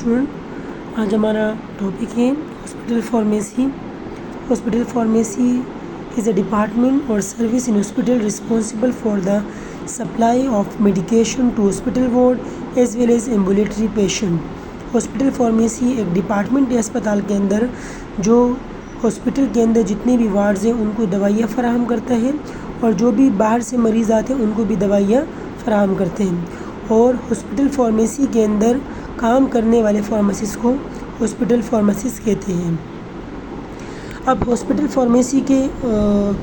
Student, آج ہمارا topic ہے hospital pharmacy. Hospital pharmacy is a department اور service in hospital responsible for the supply of medication to hospital ward as well as ambulatory patient. Hospital pharmacy ایک department ہے اسپتال کے اندر جو hospital کے اندر جتنے بھی وارڈز ہیں ان کو دوائیاں فراہم کرتا ہے، اور جو بھی باہر سے مریض آتے ہیں ان کو بھی دوائیاں فراہم کرتے ہیں۔ اور ہاسپٹل فارمیسی کے اندر کام کرنے والے فارماسسٹ کو ہاسپٹل فارماسسٹ کہتے ہیں۔ اب ہاسپٹل فارمیسی کے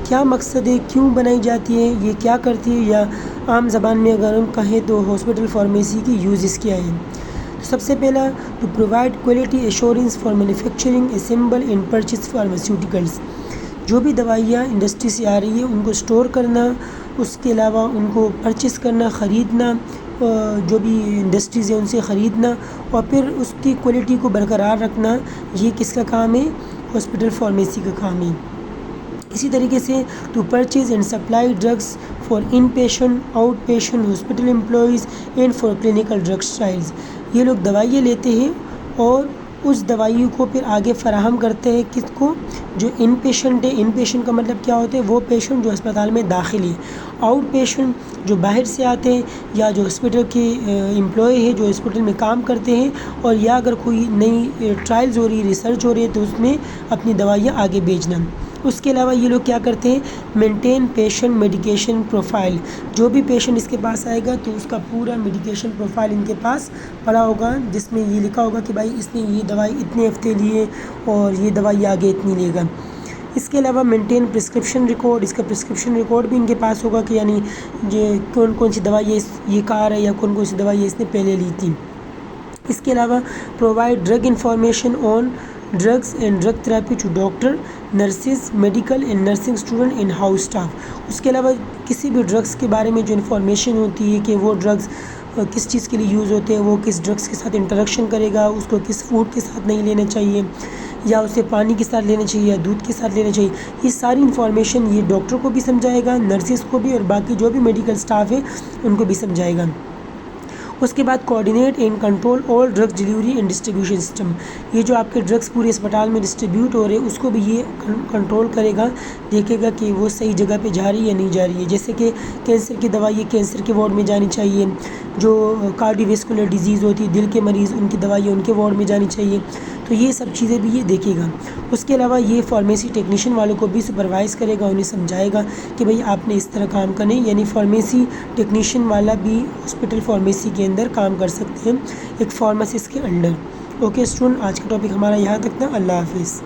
کیا مقصد ہے، کیوں بنائی جاتی ہے، یہ کیا کرتی ہے، یا عام زبان میں اگر ہم کہیں تو ہاسپٹل فارمیسی کی یوزز کیا ہیں۔ سب سے پہلا to provide quality assurance for manufacturing assemble and purchase pharmaceuticals. جو بھی دوائیاں انڈسٹری سے آ رہی ہے ان کو اسٹور کرنا، اس کے علاوہ ان کو پرچیز کرنا، خریدنا، جو بھی انڈسٹریز ہیں ان سے خریدنا، اور پھر اس کی کوالٹی کو برقرار رکھنا، یہ کس کا کام ہے؟ ہاسپٹل فارمیسی کا کام ہے۔ اسی طریقے سے to purchase and supply drugs for inpatient, outpatient, hospital employees and for clinical drug trials. یہ لوگ دوائیاں لیتے ہیں اور اس دوائیوں کو پھر آگے فراہم کرتے ہیں کس کو؟ جو ان پیشنٹ ہے۔ ان پیشنٹ کا مطلب کیا ہوتا ہے؟ وہ پیشنٹ جو اسپتال میں داخل ہے۔ آؤٹ پیشنٹ جو باہر سے آتے ہیں، یا جو ہاسپٹل کے امپلائی ہیں جو ہاسپٹل میں کام کرتے ہیں، اور یا اگر کوئی نئی ٹرائلز ہو رہی ہے، ریسرچ ہو رہی ہے تو اس میں اپنی دوائیاں آگے بھیجنا۔ اس کے علاوہ یہ لوگ کیا کرتے ہیں؟ Maintain patient medication profile. جو بھی پیشنٹ اس کے پاس آئے گا تو اس کا پورا میڈیکیشن پروفائل ان کے پاس پڑا ہوگا، جس میں یہ لکھا ہوگا کہ بھائی اس نے یہ دوائی اتنے ہفتے لیے اور یہ دوائی آگے اتنی لے گا۔ اس کے علاوہ مینٹین پرسکرپشن ریکارڈ۔ اس کا پرسکرپشن ریکارڈ بھی ان کے پاس ہوگا کہ یعنی یہ کون سی دوائی یہ کار ہے، یا کون سی دوائی اس نے پہلے لی تھی۔ اس کے علاوہ provide drug information on drugs and drug therapy to doctor, nurses, medical and nursing student and house staff. اس کے علاوہ کسی بھی ڈرگس کے بارے میں جو انفارمیشن ہوتی ہے کہ وہ ڈرگس کس چیز کے لیے یوز ہوتے ہیں، وہ کس ڈرگس کے ساتھ انٹریکشن کرے گا، اس کو کس فوڈ کے ساتھ نہیں لینا چاہیے، یا اسے پانی کے ساتھ لینا چاہیے، یا دودھ کے ساتھ لینا چاہیے، یہ ساری انفارمیشن یہ ڈاکٹر کو بھی سمجھائے گا، نرسز کو بھی، اور باقی جو بھی میڈیکل اسٹاف ہے ان کو بھی سمجھائے گا۔ اس کے بعد coordinate and control all drug delivery and distribution system. یہ جو آپ کے ڈرگس پورے اسپتال میں ڈسٹریبیوٹ ہو رہے ہیں اس کو بھی یہ کنٹرول کرے گا، دیکھے گا کہ وہ صحیح جگہ پہ جا رہی ہے یا نہیں جا رہی ہے۔ جیسے کہ کینسر کی دوائی کینسر کے وارڈ میں جانی چاہیے، جو کارڈیو ویسکولر ڈیزیز ہوتی ہے، دل کے مریض، ان کی دوائیاں ان کے وارڈ میں جانی چاہیے۔ تو یہ سب چیزیں بھی یہ دیکھے گا۔ اس کے علاوہ یہ فارمیسی ٹیکنیشین والوں کو بھی سپروائز کرے گا، انہیں سمجھائے گا کہ بھئی آپ نے اس طرح کام کرنا ہے، یعنی فارمیسی ٹیکنیشین والا بھی ہاسپٹل فارمیسی کے اندر کام کر سکتے ہیں ایک فارماسسٹ کے انڈر۔ اوکے اسٹوڈنٹ، آج کا ٹاپک ہمارا یہاں تک تھا۔ اللہ حافظ۔